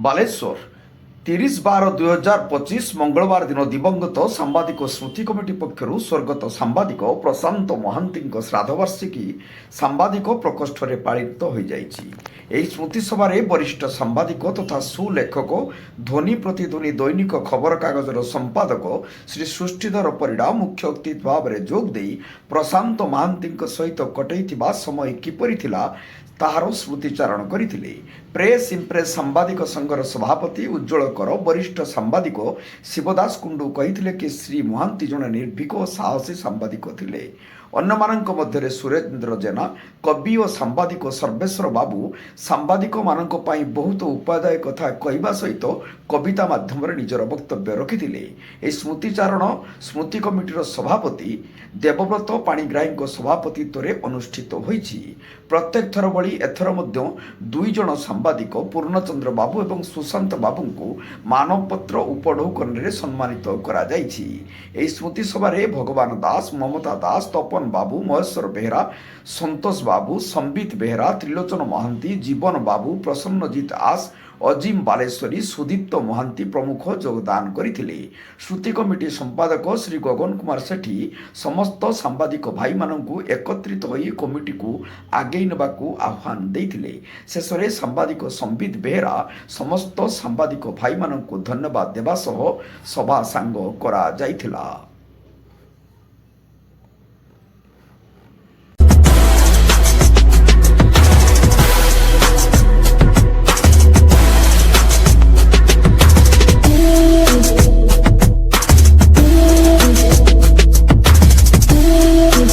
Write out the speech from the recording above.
ବାଲେଶ୍ୱର 30/12/2025 ମଙ୍ଗଳବାର ଦିନ ଦିବଂଗତ ସାମ୍ବାଦିକ ସ୍ମୃତି କମିଟି ପକ୍ଷରୁ ସ୍ୱର୍ଗତ ସାମ୍ବାଦିକ ପ୍ରଶାନ୍ତ ମହାନ୍ତିଙ୍କ ଶ୍ରାଦ୍ଧବାର୍ଷିକୀ ସାମ୍ବାଦିକ ପ୍ରକୋଷ୍ଠରେ ପାଳିତ ହୋଇଯାଇଛି। ଏହି ସ୍ମୃତି ସଭାରେ ବରିଷ୍ଠ ସାମ୍ବାଦିକ ତଥା ସୁଲେଖକ ଧ୍ୱନି ପ୍ରତିଧ୍ୱନି ଦୈନିକ ଖବରକାଗଜର ସମ୍ପାଦକ ଶ୍ରୀ ସୃଷ୍ଟିଧର ପରିଡ଼ା ମୁଖ୍ୟ ଅତିଥି ଭାବରେ ଯୋଗ ଦେଇ ପ୍ରଶାନ୍ତ ମହାନ୍ତିଙ୍କ ସହିତ କଟାଇଥିବା ସମୟ କିପରି ଥିଲା ତାହାର ସ୍ମୃତିଚାରଣ କରିଥିଲେ। ପ୍ରେସ୍ ଇମ୍ପ୍ରେସ୍ ସାମ୍ବାଦିକ ସଂଘର ସଭାପତି ଉଜ୍ଜଳ କର ବରିଷ୍ଠ ସାମ୍ବାଦିକ ଶିବଦାସ କୁଣ୍ଡୁ କହିଥିଲେ କି ଶ୍ରୀ ମହାନ୍ତି ଜଣେ ନିର୍ଭୀକ ଓ ସାହସୀ ସାମ୍ବାଦିକ ଥିଲେ। ଅନ୍ୟମାନଙ୍କ ମଧ୍ୟରେ ସୁରେନ୍ଦ୍ର ଜେନା, କବି ଓ ସାମ୍ବାଦିକ ସର୍ବେଶ୍ୱର ବାବୁ ସାମ୍ବାଦିକମାନଙ୍କ ପାଇଁ ବହୁତ ଉପାଦାୟ କଥା କହିବା ସହିତ କବିତା ମାଧ୍ୟମରେ ନିଜର ବକ୍ତବ୍ୟ ରଖିଥିଲେ। ଏହି ସ୍ମୃତିଚାରଣ ସ୍ମୃତି କମିଟିର ସଭାପତି ଦେବବ୍ରତ ପାଣିଗ୍ରାହୀଙ୍କ ସଭାପତିତ୍ୱରେ ଅନୁଷ୍ଠିତ ହୋଇଛି। ପ୍ରତ୍ୟେକ ଥର ଭଳି ଏଥର ମଧ୍ୟ 2 ଜଣ ସାମ୍ବାଦିକ ପୂର୍ଣ୍ଣଚନ୍ଦ୍ର ବାବୁ ଏବଂ ସୁଶାନ୍ତ ବାବୁଙ୍କୁ ମାନପତ୍ର ଉପଢୌକନରେ ସମ୍ମାନିତ କରାଯାଇଛି। ଏହି ସ୍ମୃତି ସଭାରେ ଭଗବାନ ଦାସ, ମମତା ଦାସ, ତପନ ବାବୁ, ମହେଶ୍ୱର ବେହେରା, ସନ୍ତୋଷ ବାବୁ, ସମ୍ବିତ ବେହେରା, ତ୍ରିଲୋଚନ ମହାନ୍ତି, ଜୀବନ ବାବୁ, ପ୍ରସନ୍ନଜିତ ଆସ, ଅଜିମ ବାଲେଶ୍ୱରୀ, ସୁଦୀପ୍ତ ମହାନ୍ତି ପ୍ରମୁଖ ଯୋଗଦାନ କରିଥିଲେ। ସ୍ମୃତି କମିଟି ସମ୍ପାଦକ ଶ୍ରୀ ଗଗନ କୁମାର ସେଠୀ ସମସ୍ତ ସାମ୍ବାଦିକ ଭାଇମାନଙ୍କୁ ଏକତ୍ରିତ ହୋଇ କମିଟିକୁ ଆଗେଇ ନେବାକୁ ଆହ୍ୱାନ ଦେଇଥିଲେ। ଶେଷରେ ସାମ୍ବାଦିକ ସମ୍ବିତ ବେହେରା ସମସ୍ତ ସାମ୍ବାଦିକ ଭାଇମାନଙ୍କୁ ଧନ୍ୟବାଦ ଦେବା ସହ ସଭା ସାଙ୍ଗ କରାଯାଇଥିଲା।